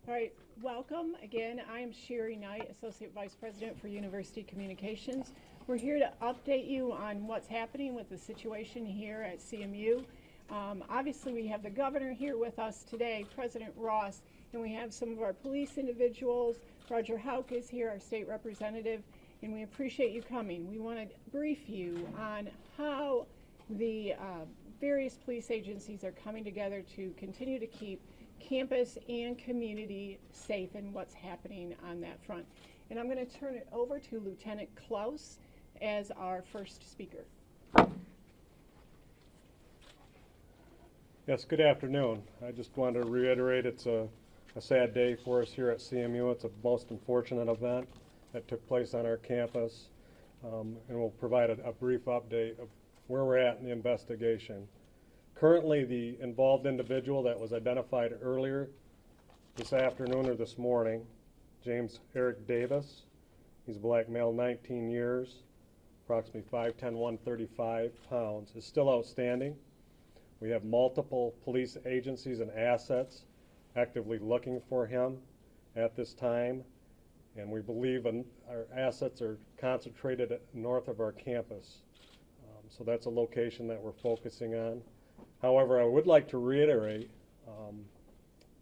All right, welcome again. I am Sherry Knight, Associate Vice President for University Communications. We're here to update you on what's happening with the situation here at CMU. Obviously, we have the governor here with us today, President Ross, and we have some of our police individuals. Roger Houck is here, our state representative, and we appreciate you coming. We want to brief you on how the various police agencies are coming together to continue to keep campus and community safe and what's happening on that front. And I'm going to turn it over to Lieutenant Klaus as our first speaker. Yes, good afternoon. I just wanted to reiterate it's a sad day for us here at CMU. It's a most unfortunate event that took place on our campus, and we'll provide a brief update of where we're at in the investigation. Currently, the involved individual that was identified earlier this afternoon or this morning, James Eric Davis, he's a black male, 19 years, approximately 5'10", 135 pounds, is still outstanding. We have multiple police agencies and assets actively looking for him at this time, and we believe our assets are concentrated north of our campus. So that's a location that we're focusing on. However, I would like to reiterate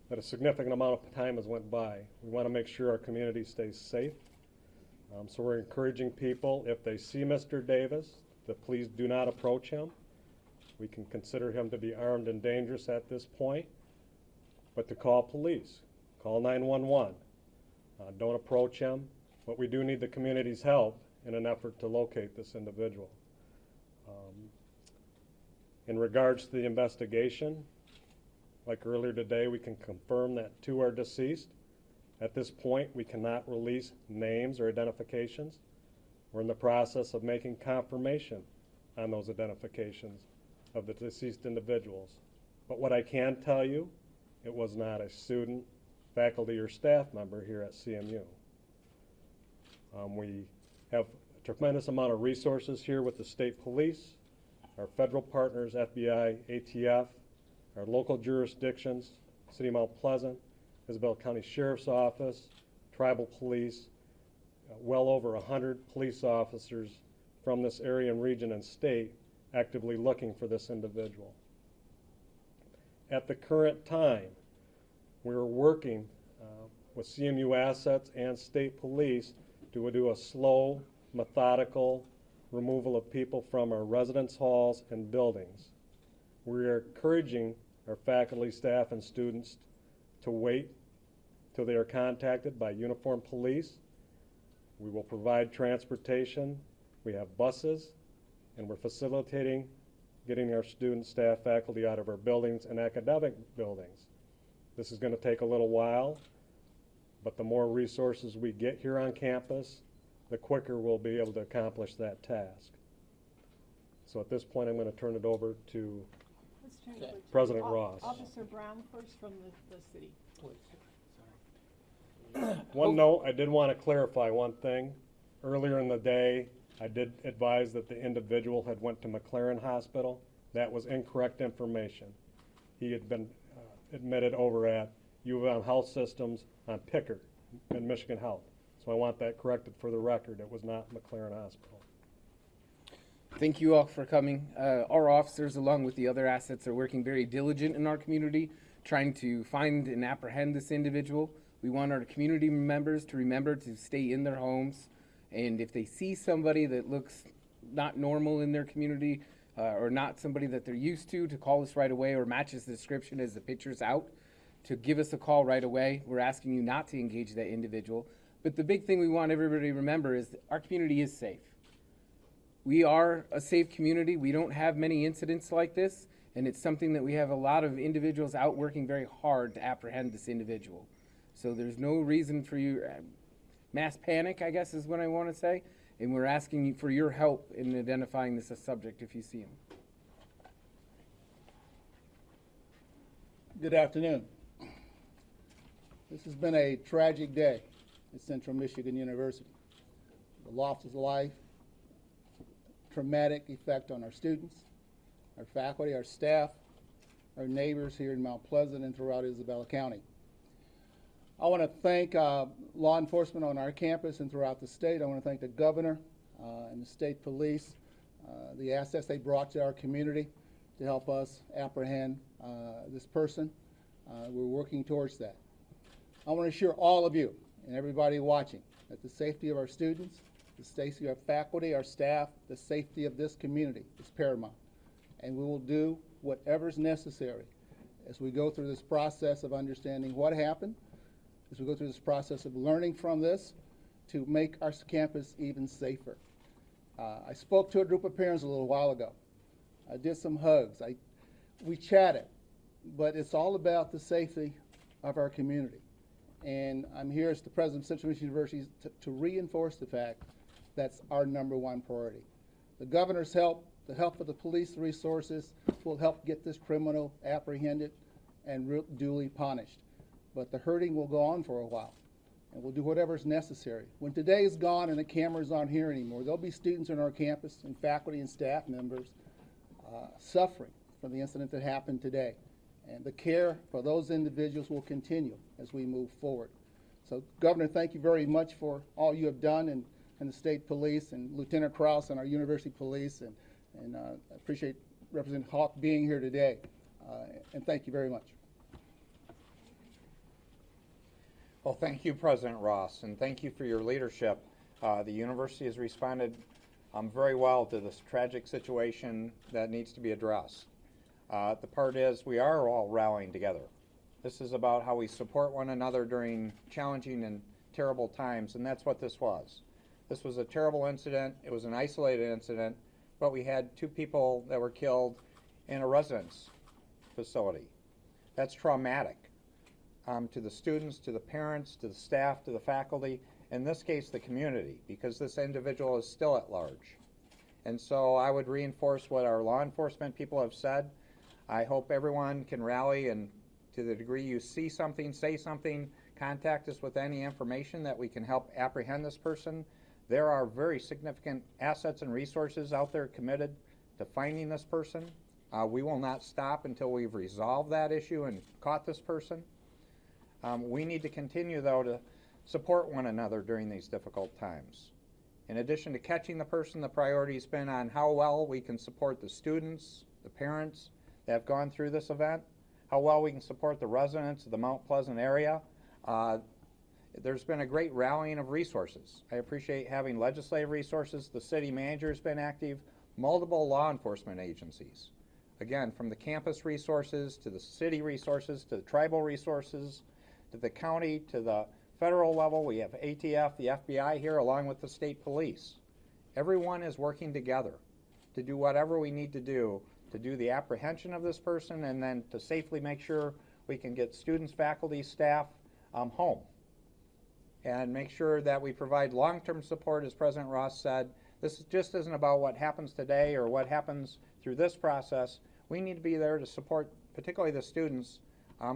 that a significant amount of time has went by. We want to make sure our community stays safe. So we're encouraging people, if they see Mr. Davis, that please do not approach him. We can consider him to be armed and dangerous at this point, but to call police, call 911. Don't approach him, but we do need the community's help in an effort to locate this individual. In regards to the investigation, like earlier today, we can confirm that two are deceased. At this point, we cannot release names or identifications. We're in the process of making confirmation on those identifications of the deceased individuals. But what I can tell you, it was not a student, faculty, or staff member here at CMU. We have a tremendous amount of resources here with the state police, our federal partners, FBI, ATF, our local jurisdictions, City of Mount Pleasant, Isabel County Sheriff's Office, tribal police, well over 100 police officers from this area and region and state actively looking for this individual. At the current time, we're working with CMU assets and state police to do a slow, methodical removal of people from our residence halls and buildings. We are encouraging our faculty, staff, and students to wait till they are contacted by uniformed police. We will provide transportation. We have buses, and we're facilitating getting our students, staff, faculty out of our buildings and academic buildings. This is going to take a little while, but the more resources we get here on campus, the quicker we'll be able to accomplish that task. So at this point, I'm going to turn it over to President Ross. Officer Brown first from the city. One note, I did want to clarify one thing. Earlier in the day, I did advise that the individual had went to McLaren Hospital. That was incorrect information. He had been admitted over at U of M Health Systems on Pickard in Michigan Health. So I want that corrected for the record. It was not McLaren Hospital. Thank you all for coming. Our officers, along with the other assets, are working very diligent in our community, trying to find and apprehend this individual. We want our community members to remember to stay in their homes, and if they see somebody that looks not normal in their community or not somebody that they're used to call us right away or matches the description as the picture's out, to give us a call right away. We're asking you not to engage that individual. But the big thing we want everybody to remember is that our community is safe. We are a safe community. We don't have many incidents like this, and it's something that we have a lot of individuals out working very hard to apprehend this individual. So there's no reason for you, mass panic, I guess is what I want to say, and we're asking you for your help in identifying this subject if you see him. Good afternoon. This has been a tragic day at Central Michigan University. The loss of life, traumatic effect on our students, our faculty, our staff, our neighbors here in Mount Pleasant and throughout Isabella County. I want to thank law enforcement on our campus and throughout the state. I want to thank the governor and the state police, the assets they brought to our community to help us apprehend this person. We're working towards that. I want to assure all of you and everybody watching that the safety of our students, the safety of our faculty, our staff, the safety of this community is paramount. And we will do whatever is necessary as we go through this process of understanding what happened, as we go through this process of learning from this to make our campus even safer. I spoke to a group of parents a little while ago. I did some hugs. We chatted, but it's all about the safety of our community. And I'm here as the president of Central Michigan University to reinforce the fact that's our #1 priority. The governor's help, the help of the police resources will help get this criminal apprehended and duly punished. But the hurting will go on for a while, and we'll do whatever is necessary. When today is gone and the cameras aren't here anymore, there'll be students on our campus and faculty and staff members suffering from the incident that happened today. And the care for those individuals will continue as we move forward. So, Governor, thank you very much for all you have done, and the state police and Lieutenant Krause and our university police, and I appreciate Representative Hawk being here today. And thank you very much. Well, thank you, President Ross, and thank you for your leadership. The university has responded very well to this tragic situation that needs to be addressed. The part is we are all rallying together. This is about how we support one another during challenging and terrible times, and that's what this was. This was a terrible incident. It was an isolated incident, but we had 2 people that were killed in a residence facility. That's traumatic to the students, to the parents, to the staff, to the faculty, in this case the community, because this individual is still at large. And so I would reinforce what our law enforcement people have said. I hope everyone can rally, and to the degree you see something, say something, contact us with any information that we can help apprehend this person. There are very significant assets and resources out there committed to finding this person. We will not stop until we've resolved that issue and caught this person. We need to continue, though, to support one another during these difficult times. In addition to catching the person, the priority has been on how well we can support the students, the parents that have gone through this event, how well we can support the residents of the Mount Pleasant area. There's been a great rallying of resources. I appreciate having legislative resources. The city manager has been active, multiple law enforcement agencies. Again, from the campus resources to the city resources to the tribal resources to the county to the federal level. We have ATF, the FBI here, along with the state police. Everyone is working together to do whatever we need to do the apprehension of this person, and then to safely make sure we can get students, faculty, staff home. And make sure that we provide long-term support, as President Ross said. This just isn't about what happens today or what happens through this process. We need to be there to support particularly the students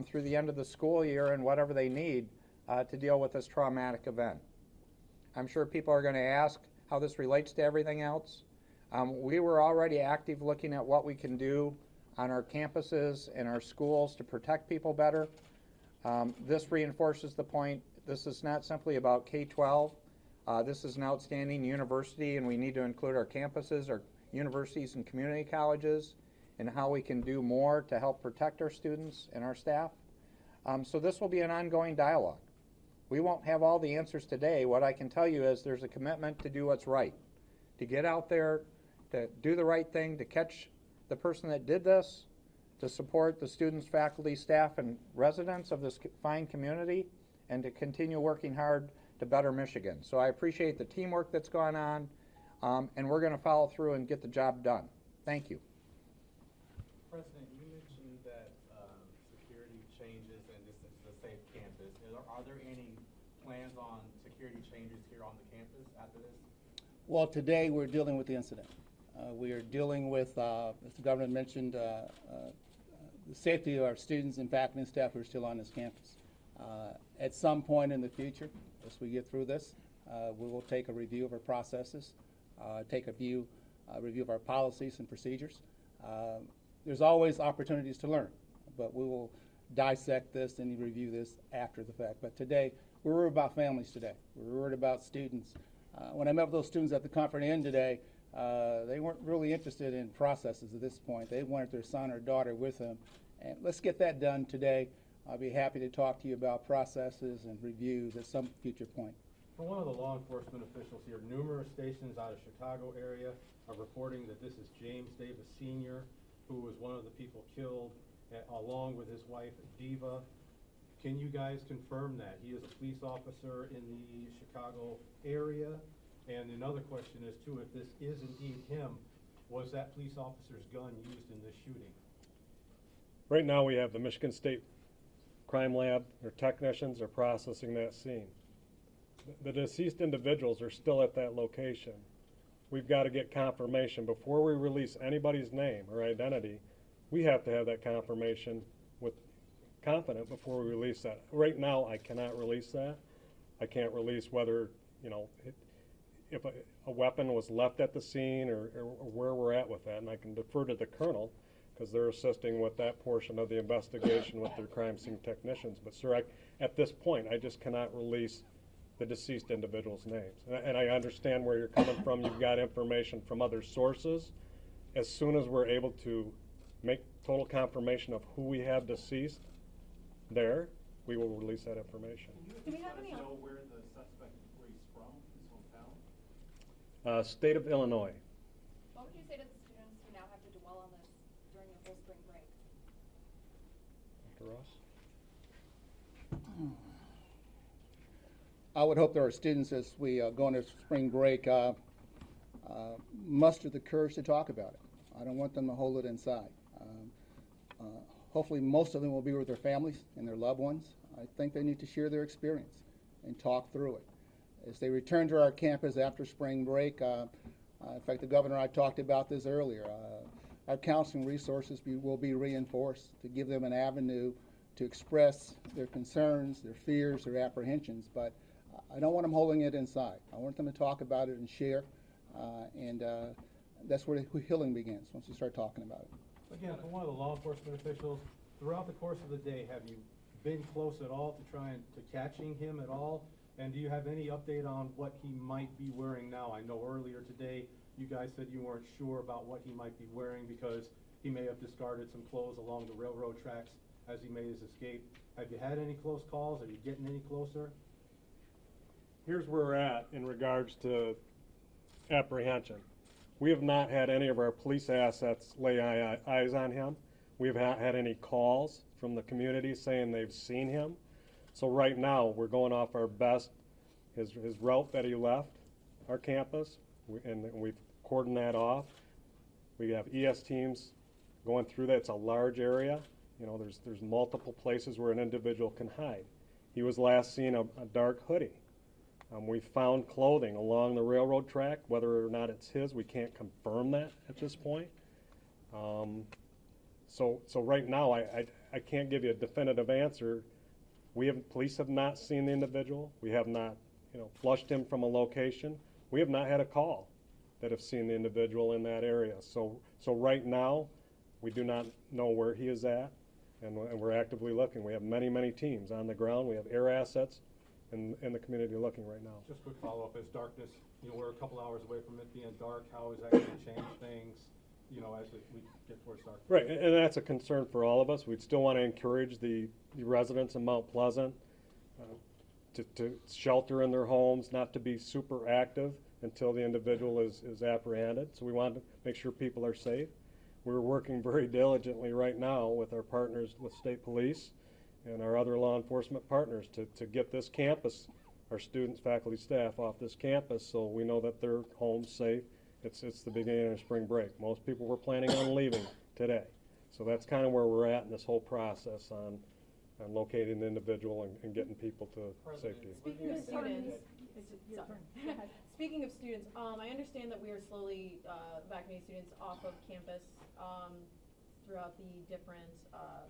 through the end of the school year and whatever they need to deal with this traumatic event. I'm sure people are going to ask how this relates to everything else. We were already active looking at what we can do on our campuses and our schools to protect people better. This reinforces the point. This is not simply about K-12. This is an outstanding university, and we need to include our campuses, our universities and community colleges, and how we can do more to help protect our students and our staff. So this will be an ongoing dialogue. We won't have all the answers today. What I can tell you is there's a commitment to do what's right, to get out there, to do the right thing, to catch the person that did this, to support the students, faculty, staff, and residents of this fine community, and to continue working hard to better Michigan. So I appreciate the teamwork that's gone on, and we're going to follow through and get the job done. Thank you. President, you mentioned that security changes and this is a safe campus. Are there any plans on security changes here on the campus after this? Well, today we're dealing with the incident. We are dealing with, as the governor mentioned, the safety of our students and faculty and staff who are still on this campus. At some point in the future, as we get through this, we will take a review of our processes, take a review of our policies and procedures. There's always opportunities to learn, but we will dissect this and review this after the fact. But today, we're worried about families today. We're worried about students. When I met with those students at the Comfort Inn today, they weren't really interested in processes at this point. They wanted their son or daughter with them. And let's get that done today. I'll be happy to talk to you about processes and reviews at some future point. For one of the law enforcement officials here, numerous stations out of Chicago area are reporting that this is James Davis Sr., who was one of the people killed, along with his wife, Diva. Can you guys confirm that? He is a police officer in the Chicago area. And another question is too, if this is indeed him, was that police officer's gun used in this shooting? Right now, we have the Michigan State Crime Lab, their technicians are processing that scene. The deceased individuals are still at that location. We've got to get confirmation before we release anybody's name or identity. We have to have that confirmation with confident before we release that. Right now, I cannot release that. I can't release whether, you know, if a weapon was left at the scene or where we're at with that, and I can defer to the colonel because they're assisting with that portion of the investigation with their crime scene technicians. But sir, at this point, I just cannot release the deceased individuals' names. And I understand where you're coming from. You've got information from other sources. As soon as we're able to make total confirmation of who we have deceased there, we will release that information. Do we have any? Know where the suspect, where he's from, his hometown? State of Illinois. What would you say to the students who now have to dwell on this during the whole spring break? Dr. Ross? I would hope that our students, as we go into spring break, muster the courage to talk about it. I don't want them to hold it inside. Hopefully most of them will be with their families and their loved ones. I think they need to share their experience and talk through it. As they return to our campus after spring break, in fact, the governor and I talked about this earlier, our counseling resources will be reinforced to give them an avenue to express their concerns, their fears, their apprehensions, but I don't want them holding it inside. I want them to talk about it and share, and that's where the healing begins, once you start talking about it. Again, for one of the law enforcement officials, throughout the course of the day, have you been close at all to trying to catching him at all? And do you have any update on what he might be wearing now? I know earlier today you guys said you weren't sure about what he might be wearing because he may have discarded some clothes along the railroad tracks as he made his escape. Have you had any close calls? Are you getting any closer? Here's where we're at in regards to apprehension. We have not had any of our police assets lay eyes on him. We have not had any calls from the community saying they've seen him. So right now, we're going off our best, his route that he left our campus, and we've cordoned that off. We have ES teams going through that. It's a large area. You know, there's multiple places where an individual can hide. He was last seen a dark hoodie. We found clothing along the railroad track. Whether or not it's his, we can't confirm that at this point. So right now, I can't give you a definitive answer. Police have not seen the individual. We have not, flushed him from a location. We have not had a call that have seen the individual in that area. So right now, we do not know where he is at, and we're actively looking. We have many teams on the ground. We have air assets in the community looking right now. Just quick follow-up, as darkness, we're a couple hours away from it being dark. How is that going to change things, as we get towards dark? Right, and that's a concern for all of us. We'd still want to encourage the residents of Mount Pleasant to shelter in their homes, not to be super active until the individual is apprehended. So we want to make sure people are safe. We're working very diligently right now with our partners with state police and our other law enforcement partners to get this campus, our students, faculty, staff off this campus so we know that their home's safe. It's the beginning of spring break. Most people were planning on leaving today. So that's kind of where we're at in this whole process on locating the individual and getting people to safety. Speaking of students, speaking of students, I understand that we are slowly vaccinating students off of campus throughout the different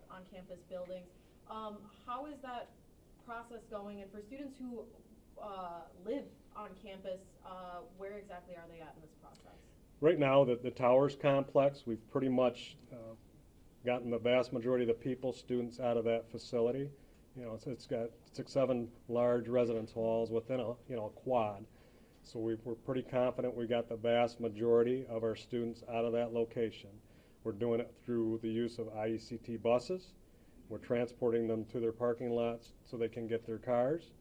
on-campus buildings. How is that process going? And for students who live on campus, where exactly are they at in this process? Right now, the Towers complex, we've pretty much gotten the vast majority of the people, students out of that facility. You know, it's got 6, 7 large residence halls within a, you know, a quad. So we're pretty confident we got the vast majority of our students out of that location. We're doing it through the use of IECT buses. We're transporting them to their parking lots so they can get their cars,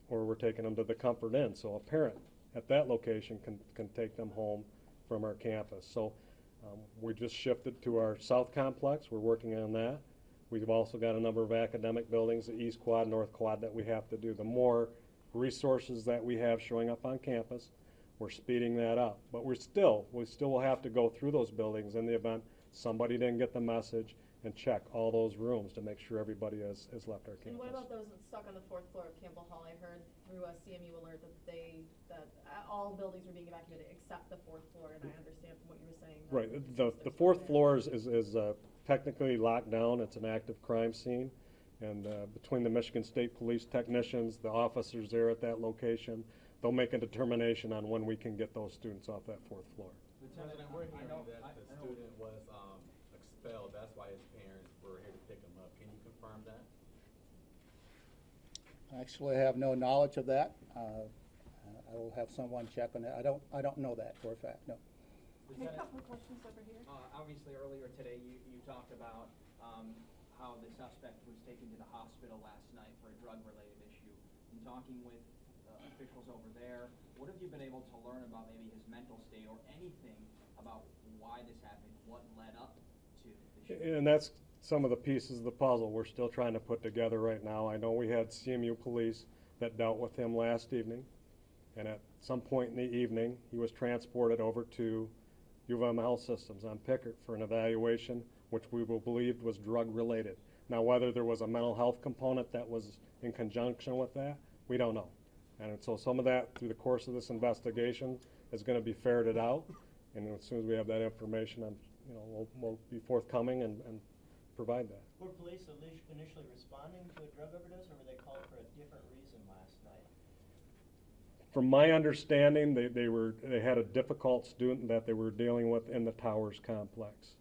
or we're taking them to the Comfort Inn, so a parent at that location can take them home from our campus. So we just shifted to our South Complex. We're working on that. We've also got a number of academic buildings, the East Quad, North Quad, that we have to do. The more resources that we have showing up on campus, we're speeding that up. But we still will have to go through those buildings in the event somebody didn't get the message and check all those rooms to make sure everybody has left our campus. And what about those stuck on the 4th floor of Campbell Hall? I heard through a CMU alert that all buildings were being evacuated except the 4th floor, and I understand from what you were saying. that Right, there's the more 4th there. floor is technically locked down. It's an active crime scene. And between the Michigan State Police technicians, the officers there at that location, they'll make a determination on when we can get those students off that 4th floor. Lieutenant, we're hearing that the student was expelled, that's why his parents were here to pick him up. Can you confirm that? Actually, I have no knowledge of that. I will have someone check on that. I don't know that for a fact, no. Okay, a couple of questions over here. Obviously, earlier today, you talked about how the suspect was taken to the hospital last night for a drug-related issue. In talking with officials over there, what have you been able to learn about maybe his mental state or anything about why this happened, what led up to the shooting? And that's some of the pieces of the puzzle we're still trying to put together right now. I know we had CMU police that dealt with him last evening, and at some point in the evening, he was transported over to U of M Health Systems on Pickert for an evaluation, which we believed was drug-related. Now, whether there was a mental health component that was in conjunction with that, we don't know. And so some of that, through the course of this investigation, is going to be ferreted out. And as soon as we have that information, we'll be forthcoming and provide that. Were police initially responding to a drug overdose, or were they called for a different reason last night? From my understanding, they had a difficult student that they were dealing with in the Towers complex,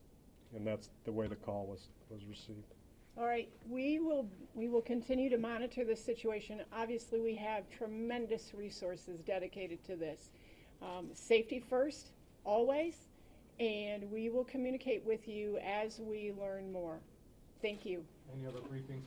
and that's the way the call was received. All right, we will continue to monitor this situation. Obviously, we have tremendous resources dedicated to this. Safety first, always, and we will communicate with you as we learn more. Thank you. Any other briefings